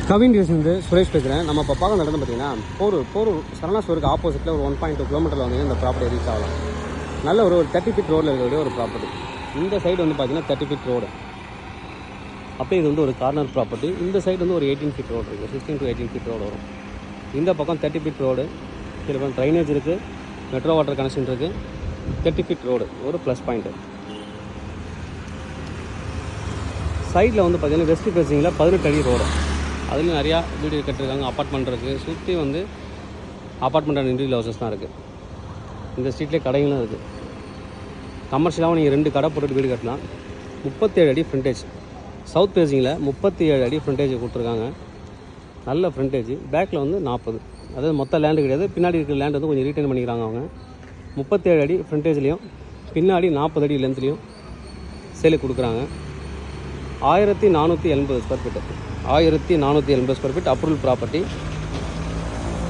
கவின் வந்து சுரேஷ் பேசுகிறேன். நம்ம இப்போ பார்க்க நடந்து பார்த்தீங்கன்னா போர் சரணா ஸ்டோருக்கு ஆப்போசிட்டில் ஒரு 1.2 கிலோமீட்டரில் வந்து இந்த ப்ராப்பர்ட்டி ரீச் ஆகலாம். நல்ல ஒரு 30 ஃபீட் ரோடில் இருக்கக்கூடிய ஒரு ப்ராப்பர்ட்டி. இந்த சைடு வந்து பார்த்தீங்கன்னா 30 ஃபீட் ரோடு. அப்படியே இது வந்து ஒரு கார்னர் ப்ராப்பர்ட்டி. இந்த சைடு வந்து ஒரு 18 ஃபீட் ரோடு இருக்குது. 16 to 18 ஃபீட் ரோடு வரும். இந்த பக்கம் 30 ஃபீட் ரோடு. கீழே பக்கம் ட்ரைனேஜ் இருக்குது, மெட்ரோ வாட்டர் கனெக்ஷன் இருக்குது. 30 ஃபீட் ரோடு ஒரு ப்ளஸ் பாயிண்ட்டு. சைடில் வந்து பார்த்தீங்கன்னா வெஸ்ட் ஃபேஸிங்கில் 18 அடி ரோடு. அதுலேயும் நிறையா வீடு கட்டிருக்காங்க. அப்பார்ட்மெண்ட் இருக்குது. சுற்றி வந்து அப்பார்ட்மெண்ட் அண்ட் இண்டிவிஜுவல் ஹவுசஸ் தான் இருக்குது. இந்த ஸ்ட்ரீட்லேயே கடைகளும் இருக்குது. கமர்ஷியலாகவும் நீங்கள் 2 கடை போட்டுட்டு வீடு கட்டலாம். 37 அடி ஃப்ரண்டேஜ். சவுத் ஃபேஸிங்கில் 37 அடி ஃப்ரண்டேஜ் கொடுத்துருக்காங்க. நல்ல ஃப்ரண்டேஜ். பேக்கில் வந்து 40. அதாவது மொத்த லேண்டு கிடையாது, பின்னாடி இருக்கிற லேண்ட் வந்து கொஞ்சம் ரீட்டைன் பண்ணிக்கிறாங்க அவங்க. 37 அடி ஃப்ரண்டேஜ்லேயும் பின்னாடி 40 அடி லென்த்லேயும் சேலுக்கு கொடுக்குறாங்க. 1480 square feet. 1480 square feet approval property.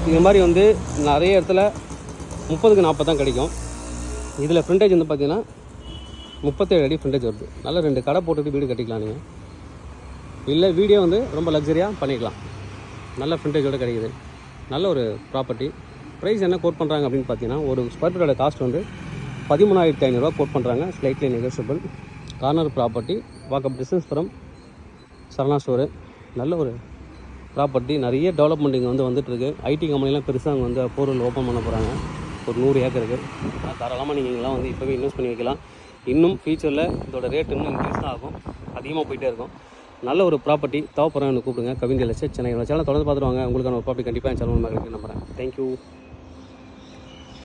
இது மாதிரி வந்து நிறைய இடத்துல 30க்கு 40 தான் கிடைக்கும். இதில் ஃப்ரண்டேஜ் வந்து பார்த்திங்கன்னா 37 அடி ஃப்ரண்டேஜ் வருது. நல்ல 2 கடை போட்டுட்டு வீடு கட்டிக்கலாம் நீங்கள். இல்லை வீடியோ வந்து ரொம்ப லக்ஸரியாக பண்ணிக்கலாம். நல்ல ஃப்ரண்டேஜோடு கிடைக்குது. நல்ல ஒரு ப்ராப்பர்ட்டி. ப்ரைஸ் என்ன கோட் பண்ணுறாங்க அப்படின்னு பார்த்தீங்கன்னா, ஒரு ஸ்கொயர் ஃபீட்டோட காஸ்ட் வந்து 13,500 கோட் பண்ணுறாங்க. Slightly negotiable. Corner property. வாக்கப் distance from சரணா ஸ்டோரு. நல்ல ஒரு ப்ராப்பர்ட்டி. நிறைய டெவலப்மெண்ட் இங்கே வந்துட்டுருக்கு. ஐடி கம்பெனிலாம் பெருசாக அங்கே வந்து போரூரில் ஓப்பன் பண்ண போகிறாங்க. ஒரு 100 ஏக்கருக்கு. ஆனால் தாராளமாக நீங்கள் இங்கெல்லாம் வந்து இப்போவே இன்வெஸ்ட் பண்ணி வைக்கலாம். இன்னும் ஃபியூச்சரில் இதோட ரேட் இன்னும் இன்க்ரீஸ் தான் ஆகும். அதிகமாக போயிட்டே இருக்கும். நல்ல ஒரு ப்ராப்பர்ட்டி. தேவைப்படுறவங்க கூப்பிடுங்க. Kavin real estate Chennai. Channel தொடர்ந்து பார்த்துருவாங்க. உங்களுக்கான ஒரு ப்ராப்பர்ட்டி கண்டிப்பாக என் சேனல் கிடைக்கும் நம்புறேன். தேங்க்யூ.